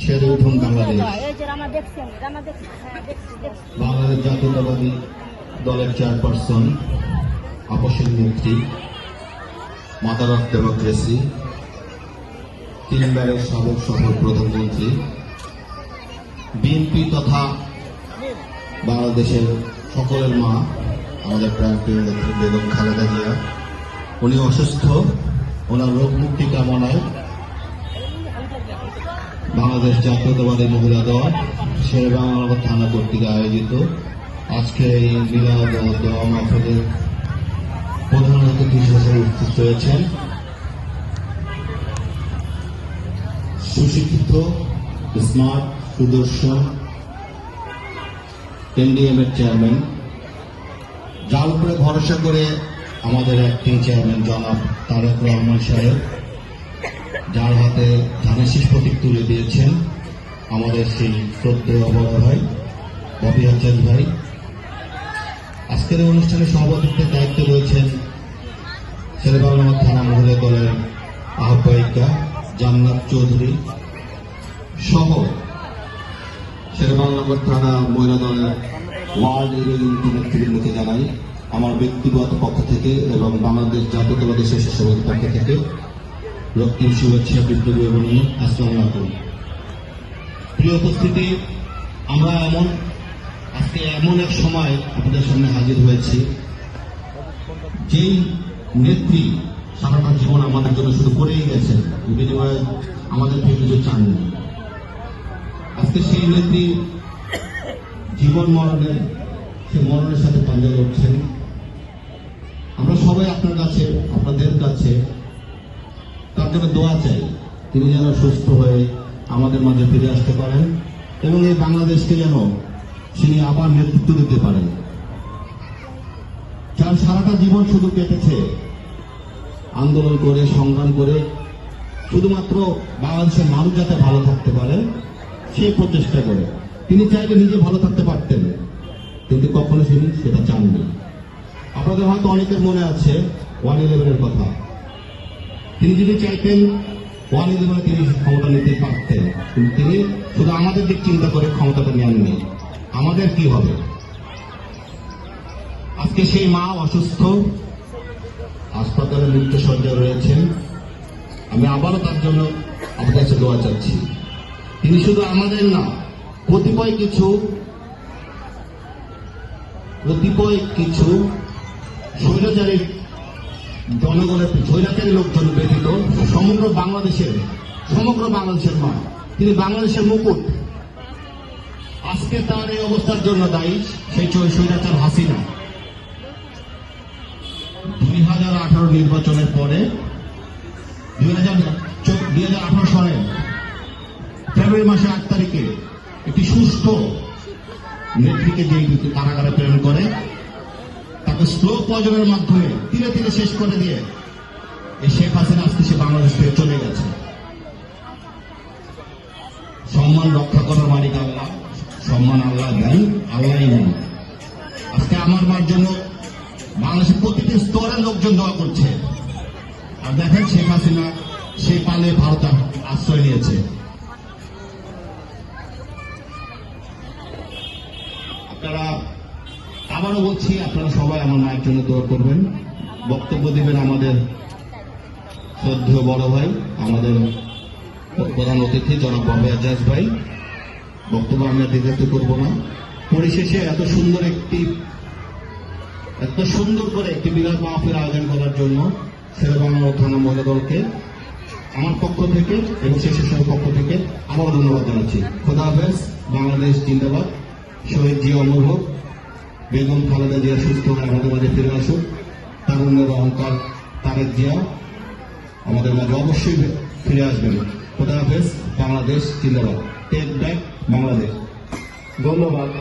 সেরে উঠুন বাংলাদেশ। বাংলাদেশ জাতীয়তাবাদী দলের চেয়ারপারসন, আপসের নেত্রী, মাদার অফ ডেমোক্রেসি, তিনবারের সাবেক সফল প্রধানমন্ত্রী, বিএনপি তথা বাংলাদেশের সকলের মা, আমাদের প্রাণপ্রিয় নেত্রী বেগম খালেদা জিয়া। উনি অসুস্থ, ওনার রোগ মুক্তি কামনায় বাংলাদেশ জাতীয়তাবাদী মহিলা দল শেরেবাংলা থানা কর্তৃক আয়োজিত আজকের এই মিলাদ ও দোয়া মাহফিলের প্রধান অতিথি হিসেবে উপস্থিত রয়েছেন সুশিক্ষিত, স্মার্ট, সুদর্শন এনডিএম এর চেয়ারম্যান, যার উপরে ভরসা করে আমাদের অ্যাক্টিং চেয়ারম্যান জনাব তারেক রহমান সাহেব, যার হাতে ধানের শীষ প্রতীক তুলে দিয়েছেন আমাদের সেই শ্রদ্ধেয় বড় ভাই ববি হাজার ভাই। আজকের এই অনুষ্ঠানে সভাপতিত্বের দায়িত্বে রয়েছেন শেরেবাংলা থানা মহিলা দলের আহ্বায়িকা জান্নাত চৌধুরী সহ শেরেবাংলা থানা মহিলা দলের ওয়ার্ড নেতৃবৃন্দকে জানাই আমার ব্যক্তিগত পক্ষ থেকে এবং বাংলাদেশ জাতীয়তাবাদী স্বেচ্ছাসেবক পক্ষ থেকে রক্তিম শুভেচ্ছা বিপ্লবী এবং আসসালামু আলাইকুম। প্রিয় উপস্থিতি, আমরা আজকে এমন এক সময় আপনাদের সামনে হাজির হয়েছি, যেই নেত্রী সারাটা জীবন আমাদের জন্য শুধু করেই গেছেন, বিনিময়ে আমাদের থেকে কিছু চাননি। আজকে সেই নেত্রী জীবন মরণের সে মরণের সাথে পাঞ্জা লড়ছেন। আমরা সবাই আপনার কাছে, আপনাদের কাছে তার জন্য দোয়া চাই, তিনি যেন সুস্থ হয়ে আমাদের মাঝে ফিরে আসতে পারেন এবং এই বাংলাদেশকে যেন তিনি আবার নেতৃত্ব দিতে পারেন। যার সারাটা জীবন শুধু কেটেছে আন্দোলন করে, সংগ্রাম করে, শুধুমাত্র বাংলাদেশের মানুষ যাতে ভালো থাকতে পারে সেই প্রচেষ্টা করে। তিনি চাইলে নিজে ভালো থাকতে পারতেন, কিন্তু কখনো তিনি সেটা চাননি। আপনাদের হয়তো অনেকের মনে আছে 111-এর কথা। তিনি যদি চাইতেন 111-এ তিনি ক্ষমতা নিতে পারতেন, কিন্তু তিনি শুধু আমাদের দিক চিন্তা করে ক্ষমতাটা নেননি। আমাদের কি হবে? আজকে সেই মা অসুস্থ, হাসপাতালে মৃত্যুসজ্জায় রয়েছেন। আমি আবারও তার জন্য আপনার কাছে দোয়া চাচ্ছি। তিনি শুধু আমাদের না, কতিপয় কিছু স্বৈরাচারী জনগণের, স্বৈরাচারী লোকজন ব্যতীত সমগ্র বাংলাদেশের মা, তিনি বাংলাদেশের মুকুট। আজকে তার এই অবস্থার জন্য দায়ী সেই স্বৈরাচার হাসিনা। 2018 নির্বাচনের পরে 2018 সালের ফেব্রুয়ারি মাসের 8 তারিখে একটি সুষ্ঠু নেত্রীকে যে কারাগারে প্রেরণ করে, তাকে স্লো পয়জনের মাধ্যমে ধীরে ধীরে শেষ করে দিয়ে এই শেখ হাসিনা আজকে সে বাংলাদেশ থেকে চলে গেছে। সম্মান রক্ষা করার মালিক আল্লাহ, সম্মান আল্লাহ দেন, আল্লাহই নেন। আজকে আমার মার জন্য বাংলাদেশের প্রতিটি স্তরের লোকজন দোয়া করছে। আর দেখেন শেখ হাসিনা সে পালে ভারত আশ্রয় নিয়েছে। আপনারা, আবারও বলছি, আপনারা সবাই আমার মায়ের জন্য দোয়া করবেন। বক্তব্য দিবেন আমাদের শ্রদ্ধেয় বড় ভাই, আমাদের প্রধান অতিথি জনাব ববি হাজার ভাই। বক্তব্য আমরা দীর্ঘায়িত করব না। পরিশেষে এত সুন্দর করে একটি মিলাদ মাহফিল আয়োজন করার জন্য শেরেবাংলা থানা মহিলা দলকে আমার পক্ষ থেকে এবং স্বেচ্ছাসেবক পক্ষ থেকে আবারও ধন্যবাদ জানাচ্ছি। খোদা হাফেজ। বাংলাদেশ জিন্দাবাদ। শহীদ জিয়া অমর হোক। বেগম খালেদা জিয়া সুস্থ হয়ে আমাদের মাঝে ফিরে আসুক। তারুণ্যের অহংকার তারেক জিয়া আমাদের মাঝে অবশ্যই ফিরে আসবেন। খোদা হাফেজ। বাংলাদেশ জিন্দাবাদ। Take back Bangladesh. ধন্যবাদ।